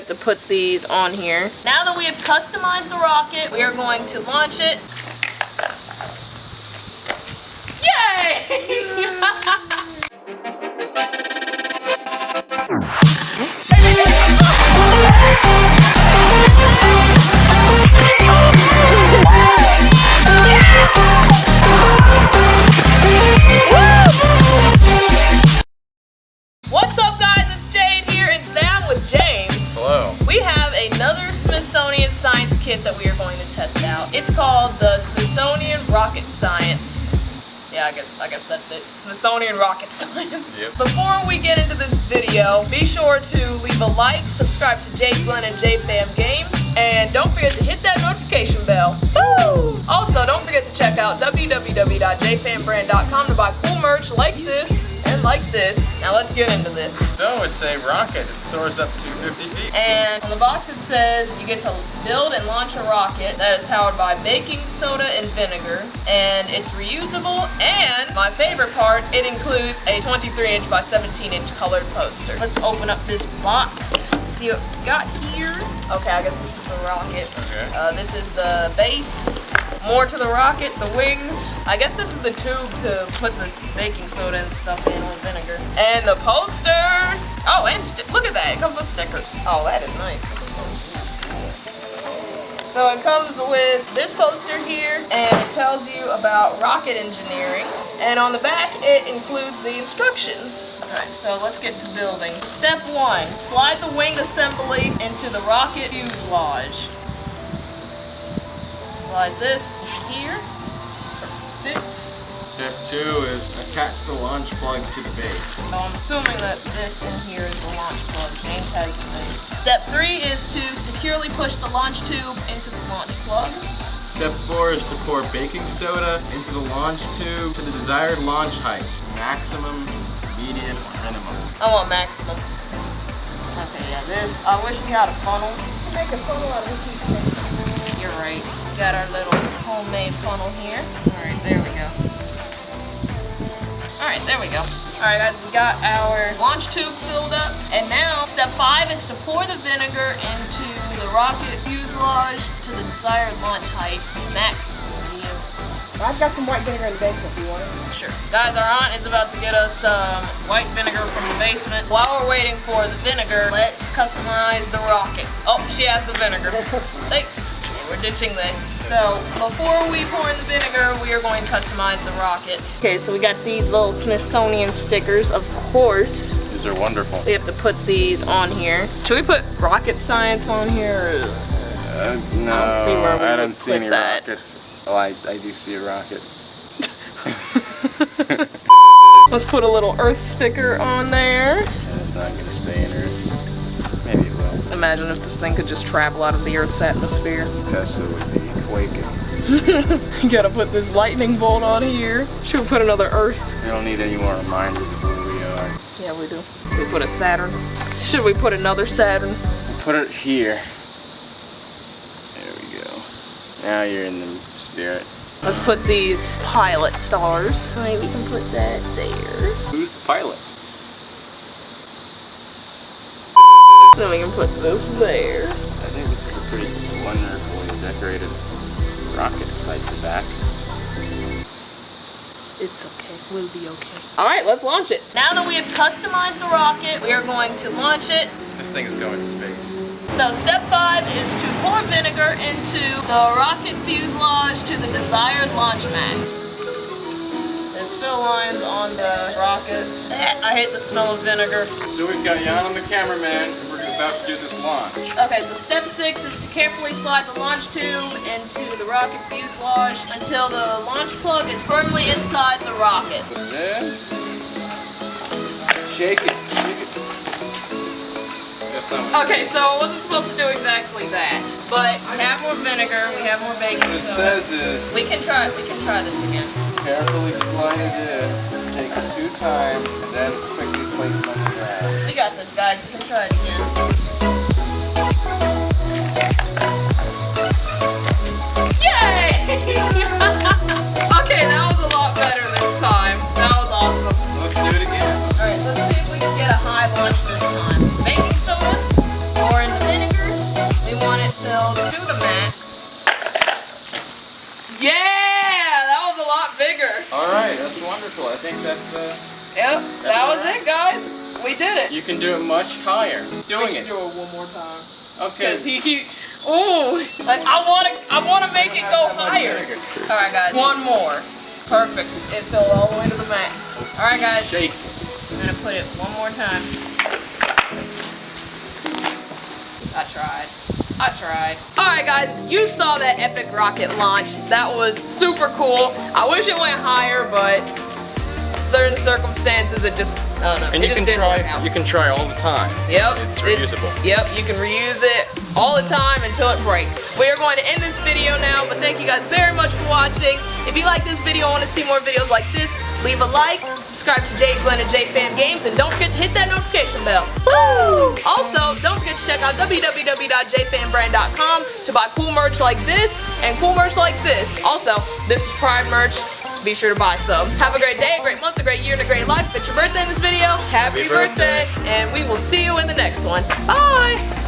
have to put these on here. Now that we have customized the rocket, we are going to launch it. Yay! What's up, guys? It's Jade here, and today I'm with James. Hello. We have another Smithsonian science kit that we are going to test out. It's called the Smithsonian Rocket Science. Yeah, I guess that's it. Smithsonian Rocket Science. Yep. Before we get into this video, be sure to leave a like, subscribe to Jade Glenn and Jade Fam Games, and don't forget to hit that notification bell. Woo! Also, don't forget to check out www.jfambrand.com to buy cool merch like this and like this. Now let's get into this. So it's a rocket. It soars up to 50 feet. And on the box it says you get to build and launch a rocket that is powered by baking soda and vinegar, and it's reusable, and my favorite part, it includes a 23-inch by 17-inch colored poster. Let's open up this box. Let's see what we got here. Okay, I guess this is the rocket. Okay. This is the base. More to the rocket, the wings. I guess this is the tube to put the baking soda and stuff in with vinegar. And the poster. Oh, and look at that. It comes with stickers. Oh, that is nice. So it comes with this poster here, and it tells you about rocket engineering. And on the back, it includes the instructions. Alright, so let's get to building. Step 1, slide the wing assembly into the rocket fuselage. Slide this here. Perfect. Step 2 is attach the launch plug to the base. So I'm assuming that this in here is the launch plug. James has the base. Step 3 is to securely push the launch tube into the launch plug. Step 4 is to pour baking soda into the launch tube to the desired launch height. Maximum, medium, or minimum. I want maximum. Okay, yeah, this. I wish we had a funnel. Make a funnel out of this heat sink. You're right. Got our little homemade funnel here. Alright, there we go. Alright, there we go. Alright guys, we got our launch tube filled up. And now, step 5 is to pour the vinegar into the rocket fuselage to the desired launch height, max medium. I've got some white vinegar in the basement if you want it. Sure. Guys, our aunt is about to get us some white vinegar from the basement. While we're waiting for the vinegar, let's customize the rocket. Oh, she has the vinegar. Thanks. We're ditching this. So before we pour in the vinegar, we are going to customize the rocket. Okay, so we got these little Smithsonian stickers, of course. These are wonderful. We have to put these on here. Should we put rocket science on here? No, I don't see any that. rockets. Oh, I do see a rocket. Let's put a little Earth sticker on there. It's not going to stay in Earth. Maybe it will. Imagine if this thing could just travel out of the Earth's atmosphere. Tesla would be quaking. You gotta put this lightning bolt on here. Should we put another Earth? We don't need any more reminders of who we are. Yeah, we do. We put a Saturn. Should we put another Saturn? Put it here. There we go. Now you're in the spirit. Let's put these pilot stars. Right, we can put that there. Who's the pilot? Then we can put this there. I think this is a pretty wonderfully decorated rocket side to back. It's okay. We'll be okay. Alright, let's launch it. Now that we have customized the rocket, we are going to launch it. This thing is going to space. So step 5 is to pour vinegar into the rocket fuselage to the desired launch max. There's fill lines on the rocket. I hate the smell of vinegar. So we've got Jan on the cameraman, and we're about to do this launch. Okay, so step 6 is to carefully slide the launch tube into the rocket fuselage until the launch plug is firmly inside the rocket. Then, shake it. Okay, so I wasn't supposed to do exactly that, but we have more vinegar, we have more baking What it soda. says is, We can try this again. carefully slide it in, take it 2 times, and then quickly place it on the ground. We got this, guys. You can try it again. Yay! Okay, that was a lot better this time. That was awesome. Let's do it again. Alright, let's see if we can get a high launch this time. Baking soda, pour in the vinegar. filled to the max. Yeah, that was a lot bigger. All right, that's wonderful. I think that's Yep, that was it, guys. We did it. you can do it much higher. Doing it. Do it one more time. Okay. Cause ooh, like I wanna make it go higher. All right, guys, one more. Perfect. It filled all the way to the max. All right, guys. Shake. I'm gonna put it one more time. I tried. Alright guys, you saw that epic rocket launch. That was super cool. I wish it went higher, but certain circumstances it just, I don't know. And it just didn't work out. you can try all the time. Yep. It's reusable. Yep, you can reuse it all the time until it breaks. We are going to end this video now, but thank you guys very much for watching. If you like this video and want to see more videos like this, leave a like, subscribe to Jade and JFan Games, and don't forget to hit that notification bell. Woo! Also, don't forget to check out www.jfanbrand.com to buy cool merch like this and cool merch like this. Also, this is Pride merch. Be sure to buy some. Have a great day, a great month, a great year, and a great life. If it's your birthday in this video, happy birthday! And we will see you in the next one. Bye!